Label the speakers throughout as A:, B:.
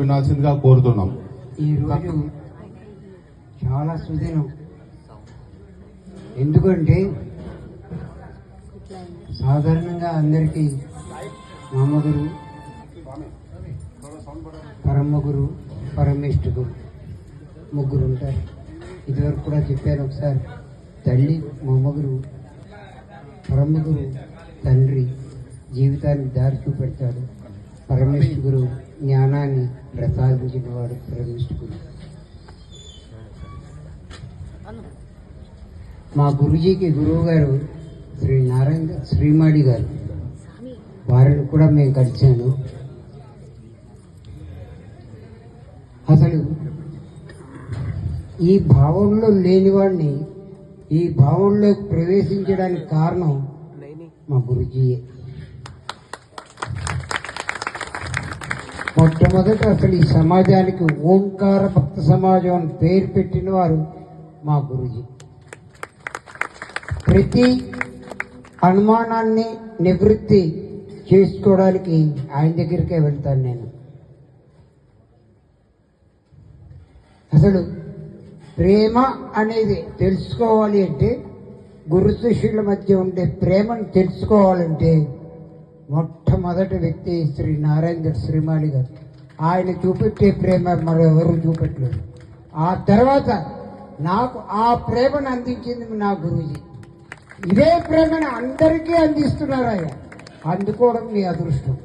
A: వినాల్సిందిగా కోరుతున్నాం.
B: ఈరోజు చాలా సుదినం. ఎందుకంటే సాధారణంగా అందరికీ మామ గురు, పరమ గురు, పరమేష్ఠ గురు ముగ్గురు ఉంటారు. ఇదివరకు కూడా చెప్పాను ఒకసారి. తల్లి మామ గురు, పరమ గురు తండ్రి జీవితానికి దారి చూపెడతాడు. పరమేష్ఠ గురు జ్ఞానాన్ని ప్రసాదించిన వాడు పరమేష్ఠ గురు. మా గురుజీకి గురువు గారు శ్రీ నారాయణ శ్రీమాడి గారు, వారిని కూడా మేము కలిశాను. అసలు ఈ భావంలో లేనివాడిని ఈ భావంలోకి ప్రవేశించడానికి కారణం మా గురుజీయే. మొట్టమొదట అసలు ఈ సమాజానికి ఓంకార భక్త సమాజం అని పేరు పెట్టిన వారు మా గురుజీ. ప్రతి అనుమానాన్ని నివృత్తి చేసుకోవడానికి ఆయన దగ్గరికే వెళ్తాను నేను. అసలు ప్రేమ అనేది తెలుసుకోవాలి అంటే, గురు శిష్యుల మధ్య ఉండే ప్రేమను తెలుసుకోవాలంటే మొట్టమొదటి వ్యక్తి శ్రీ నారాయణ శ్రీమాలి గారు. ఆయన చూపెట్టే ప్రేమ మరెవరు చూపెట్టలేదు. ఆ తర్వాత నాకు ఆ ప్రేమను అందించింది నా గురూజీ. ఇదే ప్రేమను అందరికీ అందిస్తున్నారు ఆయన. అందుకోవడం మీ అదృష్టం.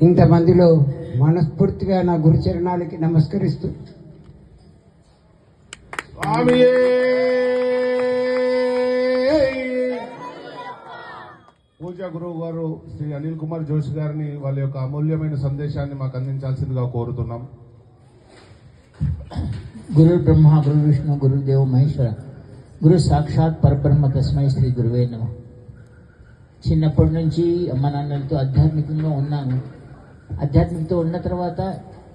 B: ఇంతమందిలో మనస్ఫూర్తిగా నా గురుచరణాలకి నమస్కరిస్తూ,
A: పూజా గురువు గారు శ్రీ అనిల్ కుమార్ జోషి గారిని వాళ్ళ యొక్క అమూల్యమైన సందేశాన్ని మాకు అందించాల్సిందిగా కోరుతున్నాం.
C: గురు బ్రహ్మ గురు విష్ణు గురుదేవ మహేశ్వర గురు సాక్షాత్ పరబ్రహ్మ తస్మై శ్రీ గురువే నమః. చిన్నప్పటి నుంచి అమ్మ నాన్నలతో ఆధ్యాత్మికంగా ఉన్నాను. ఆధ్యాత్మికతో ఉన్న తర్వాత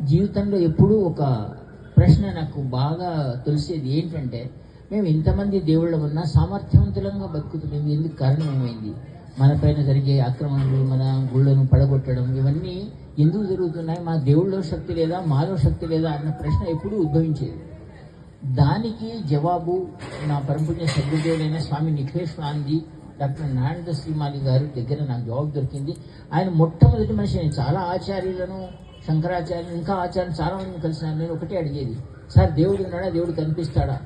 C: జీవితంలో ఎప్పుడూ ఒక ప్రశ్న నాకు బాగా తెలిసేది ఏంటంటే, మేము ఇంతమంది దేవుళ్ళ ఉన్నా సామర్థ్యవంతులంగా బతుకుతున్నాం, ఎందుకు కారణం ఏమైంది? మన పైన జరిగే ఆక్రమణలు, మన గుళ్ళను పడగొట్టడం, ఇవన్నీ ఎందుకు జరుగుతున్నాయి? మా దేవుళ్ళలో శక్తి లేదా, మాలో శక్తి లేదా అన్న ప్రశ్న ఎప్పుడూ ఉద్భవించేది. దానికి జవాబు నా పరమపుణ్య సద్గురుదేవులైన స్వామి నిఖిలేశ్వరానందజీ డాక్టర్ నారాయణ శ్రీమాలి గారి దగ్గర నాకు జవాబు దొరికింది. ఆయన మొట్టమొదటి మనిషి. నేను చాలా ఆచార్యులను, శంకరాచార్యులు, ఇంకా ఆచార్యులు చాలా మందిని కలిసినాను. నేను ఒకటే అడిగేది, సార్ దేవుడు ఉన్నాడా, దేవుడు కనిపిస్తాడా?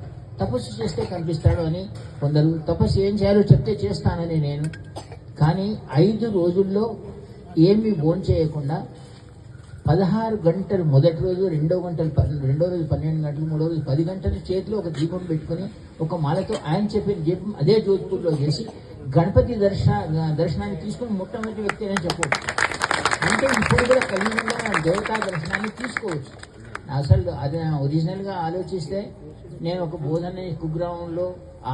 C: తపస్సు చేస్తే కనిపిస్తాడు అని కొందరు, తపస్సు ఏం చేయాలో చెప్తే చేస్తానని నేను. కానీ 5 రోజుల్లో ఏమీ భోంచేయకుండా 16 గంటలు మొదటి రోజు, రెండో రోజు 12 గంటలు, మూడో రోజు 10 గంటలు చేతిలో ఒక దీపం పెట్టుకుని ఒక మాలతో ఆయన చెప్పిన దీపం అదే జోధ్పూర్లో చేసి గణపతి దర్శనాన్ని తీసుకుని మొట్టమొదటి వ్యక్తి అని చెప్పవచ్చు. అంటే ఇప్పుడు కూడా కలియుగంలో మనం దేవతా దర్శనాన్ని తీసుకోవచ్చు. అసలు అది ఒరిజినల్గా ఆలోచిస్తే, నేను ఒక బోధన కుగ్రామంలో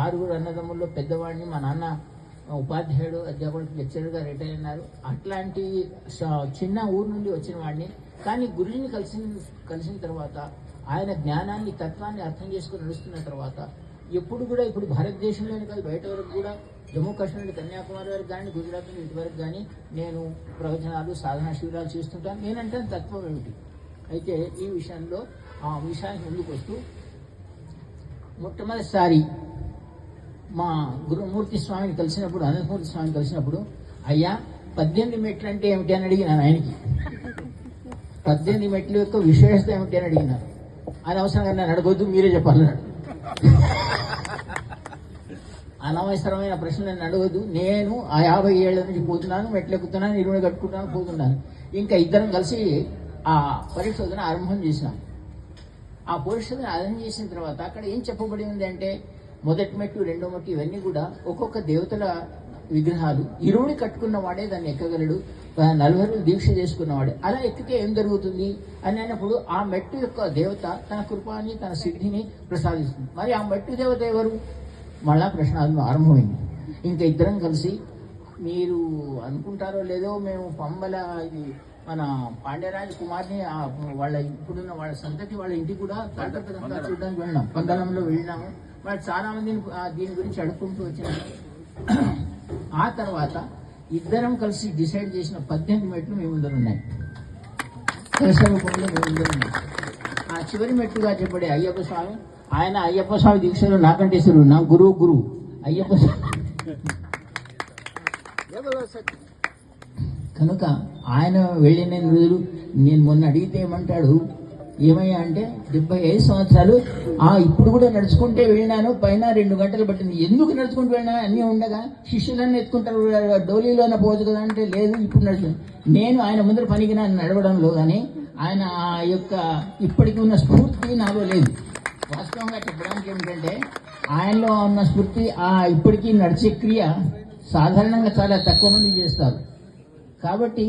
C: 6 అన్నదమ్ముల్లో పెద్దవాడిని. మా నాన్న ఉపాధ్యాయుడు, అధ్యాపకుడు, లెక్చరర్గా రిటైర్ అయినారు. అట్లాంటి చిన్న ఊరు నుండి వచ్చిన వాడిని. కానీ గురువుని కలిసిన తర్వాత ఆయన జ్ఞానాన్ని, తత్వాన్ని అర్థం చేసుకుని నడుస్తున్న తర్వాత ఎప్పుడు కూడా, ఇప్పుడు భారతదేశంలోనే కాదు బయట వరకు కూడా, జమ్మూ కాశ్మీర్ నుండి కన్యాకుమారి వరకు కానీ, గుజరాత్ నుండి ఇటు వరకు కానీ నేను ప్రవచనాలు, సాధనా శిబిరాలు చేస్తుంటాను. నేనంటే తత్వం ఏమిటి? అయితే ఈ విషయంలో ఆ విషయానికి ముందుకు వస్తూ, మొట్టమొదటిసారి మా గురుమూర్తి స్వామిని కలిసినప్పుడు, అనంతమూర్తి స్వామిని కలిసినప్పుడు, అయ్యా 18 మెట్లు అంటే ఏమిటి అని అడిగినాను ఆయనకి. 18 మెట్ల యొక్క విశేషత ఏమిటి అని అడిగినారు. ఆయన అవసరంగా నన్ను అడగొద్దు, మీరే చెప్పాలన్నాడు. అనవసరమైన ప్రశ్నలు నన్ను అడగొద్దు. నేను ఆ 50 ఏళ్ల నుంచి పోతున్నాను, మెట్లు ఎక్కుతున్నాను, ఇరువుని కట్టుకుంటున్నాను, పోతున్నాను. ఇంకా ఇద్దరం కలిసి ఆ పరిశోధన ఆరంభం చేసినాం. ఆ పరిశోధన ఆరంభం చేసిన తర్వాత అక్కడ ఏం చెప్పబడి ఉంది అంటే, మొదటి మెట్టు, రెండో మెట్టు ఇవన్నీ కూడా ఒక్కొక్క దేవతల విగ్రహాలు. ఇరువుని కట్టుకున్న వాడే దాన్ని ఎక్కగలడు, 40 రోజులు దీక్ష చేసుకున్నవాడే. అలా ఎక్కితే ఏం జరుగుతుంది అని అన్నప్పుడు, ఆ మెట్టు యొక్క దేవత తన కృపాని, తన సిద్ధిని ప్రసాదిస్తుంది. మరి ఆ మెట్టు దేవత ఎవరు? మళ్ళా ప్రశ్న ఆరంభమైంది. ఇంకా ఇద్దరం కలిసి, మీరు అనుకుంటారో లేదో, మేము పంబల ఇది మన పాండ్యరాజు కుమార్ని వాళ్ళ ఇప్పుడున్న వాళ్ళ సంతతి వాళ్ళ ఇంటికి కూడా తాటపదంతా చూడడానికి వెళ్ళినాం. పందలంలో వెళ్ళినాము. వాళ్ళు చాలా మందిని దీని గురించి అడుక్కుంటూ వచ్చినారు. ఆ తర్వాత ఇద్దరం కలిసి డిసైడ్ చేసిన 18 మెట్లు మీ ముందర ఉన్నాయి. కలశ రూపంలో మీ ముందర ఉన్నాయి. ఆ చివరి మెట్టుగా చెప్పబడే అయ్యప్ప స్వామి, ఆయన అయ్యప్ప స్వామి దీక్షలో నాకంటే ఇస్తారు, నా గురువు అయ్యప్ప స్వామి. కనుక ఆయన వెళ్ళిన రోజులు నేను మొన్న అడిగితే ఏమంటాడు, ఏమయ్యా అంటే 75 సంవత్సరాలు ఇప్పుడు కూడా నడుచుకుంటే వెళ్ళినాను, పైన 2 గంటలు పట్టింది. ఎందుకు నడుచుకుంటూ వెళ్ళినా అన్నీ ఉండగా శిష్యులన్నీ ఎత్తుకుంటారు, డోలీలోనే పోవచ్చు కదా అంటే లేదు, ఇప్పుడు నడుచు. నేను ఆయన ముందర పనికి నడవడంలో కానీ ఆయన యొక్క ఇప్పటికీ ఉన్న స్ఫూర్తి నాలో లేదు. వాస్తవంగా చెప్పడానికి ఏమిటంటే ఆయనలో ఉన్న స్ఫూర్తి ఇప్పటికీ నడిచే క్రియ సాధారణంగా చాలా తక్కువ మంది చేస్తారు. కాబట్టి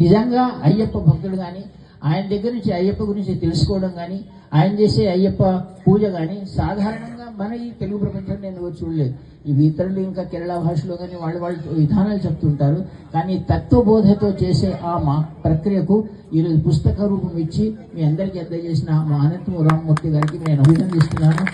C: నిజంగా అయ్యప్ప భక్తుడు కానీ ఆయన దగ్గర నుంచి అయ్యప్ప గురించి తెలుసుకోవడం కానీ ఆయన చేసే అయ్యప్ప పూజ కానీ సాధారణంగా మన ఈ తెలుగు ప్రపంచంలో నేను చూడలేదు. ఇవి ఇతరులు ఇంకా కేరళ భాషలో కానీ వాళ్ళు విధానాలు చెప్తుంటారు. కానీ తత్వబోధతో చేసే మా ప్రక్రియకు ఈరోజు పుస్తక రూపం ఇచ్చి మీ అందరికీ అందజేసిన మా అనంతము రామమూర్తి గారికి నేను అభినందిస్తున్నాను.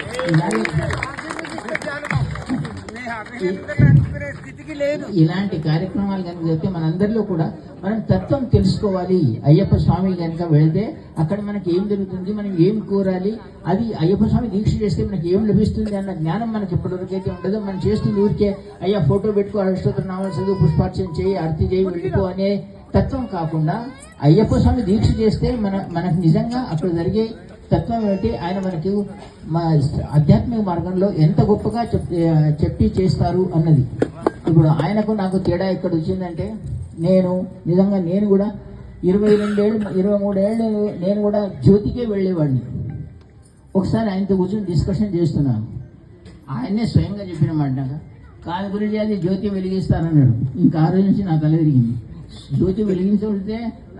C: ఇలాంటి కార్యక్రమాలు కనుక చెప్తే మనందరిలో కూడా మనం తత్వం తెలుసుకోవాలి. అయ్యప్ప స్వామి కనుక వెళితే అక్కడ మనకి ఏం జరుగుతుంది, మనం ఏం కోరాలి, అది అయ్యప్ప స్వామి దీక్ష చేస్తే మనకి ఏం లభిస్తుంది అన్న జ్ఞానం మనకి ఎప్పటివరకైతే ఉండదో, మనం చేస్తుంది ఊరికే అయ్యా ఫోటో పెట్టుకో, అష్టోత్తర నామాలు చదువు, పుష్పార్చన చేయి, ఆరతి చేయి, వెళ్ళిపో అనే తత్వం కాకుండా అయ్యప్ప స్వామి దీక్ష చేస్తే మనకు నిజంగా అక్కడ జరిగే తత్వం ఏమిటి, ఆయన మనకి మా ఆధ్యాత్మిక మార్గంలో ఎంత గొప్పగా చెప్పి చేస్తారు అన్నది. ఇప్పుడు ఆయనకు నాకు తేడా ఎక్కడ వచ్చిందంటే, నేను కూడా 23 ఏళ్ళు నేను కూడా జ్యోతికే వెళ్ళేవాడిని. ఒకసారి ఆయనతో కూర్చొని డిస్కషన్ చేస్తున్నాను. ఆయన్నే స్వయంగా చెప్పిన మాట, నాకు కాదు గురించి అది జ్యోతి వెలిగిస్తానన్నాడు. ఇంకా ఆ రోజు నుంచి నా తల తిరిగింది. జ్యోతి వెలిగించబడితే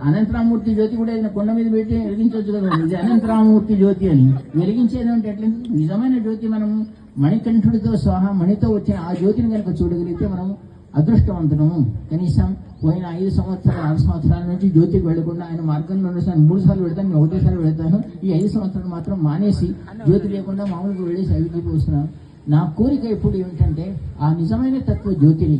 C: అనంతరామూర్తి జ్యోతి కూడా ఏదైనా కొండ మీద పెట్టి వెలిగించవచ్చు కదా, ఇది అనంతరామూర్తి జ్యోతి అని వెలిగించేది అంటే ఎట్లా? నిజమైన జ్యోతి మనము మణికంఠుడితో సహా మణితో వచ్చిన ఆ జ్యోతిని కనుక చూడగలిగితే మనము అదృష్టవంతులము. కనీసం పోయిన 5 సంవత్సరాలు 6 సంవత్సరాల నుంచి జ్యోతికి వెళ్లకుండా ఆయన మార్గంలో 3 సార్లు వెళ్తాను, నేను 1 సారి వెళ్తాను. ఈ 5 సంవత్సరాలు మాత్రం మానేసి జ్యోతి లేకుండా మామూలుగా వెళ్ళేసి అవికి వస్తున్నాను. నా కోరిక ఎప్పుడు ఏమిటంటే ఆ నిజమైన తత్వ జ్యోతిని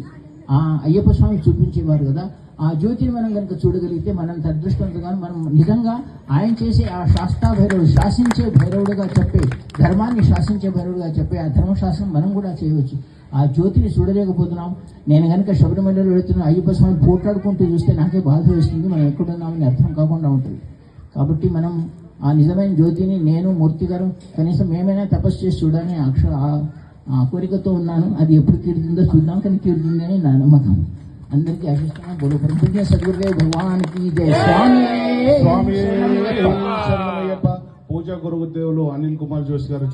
C: అయ్యప్ప స్వామి చూపించేవారు కదా, ఆ జ్యోతిని మనం కనుక చూడగలిగితే మనం అదృష్టంగా మనం నిజంగా ఆయన చేసే ఆ శాస్తా భైరవుడు, శాసించే భైరవుడుగా చెప్పే, ధర్మాన్ని శాసించే భైరవుడుగా చెప్పే ఆ ధర్మశాస్త్రం మనం కూడా చేయవచ్చు. ఆ జ్యోతిని చూడలేకపోతున్నాం. నేను కనుక శబరిమలలో వెళుతున్న అయ్యప్ప స్వామి పోట్లాడుకుంటూ చూస్తే నాకే బాధ వేస్తుంది, మనం ఎక్కడున్నామని అర్థం కాకుండా ఉంటుంది. కాబట్టి మనం ఆ నిజమైన జ్యోతిని నేను మూర్తి గారు కనీసం ఏమైనా తపస్సు చేసి చూడాలని ఆ కోరికతో ఉన్నాను. అది ఎప్పుడు తీరుతుందో చూద్దాం, కానీ తీరుతుందని నా నమ్మకం. అందరికీ ఆశిస్తున్నాను. బోలో పరమపూజ్య సద్గురుదేవ్ భగవానికి జై. స్వామి
A: పూజా గురుదేవులు అనిల్ కుమార్ జోషి గారు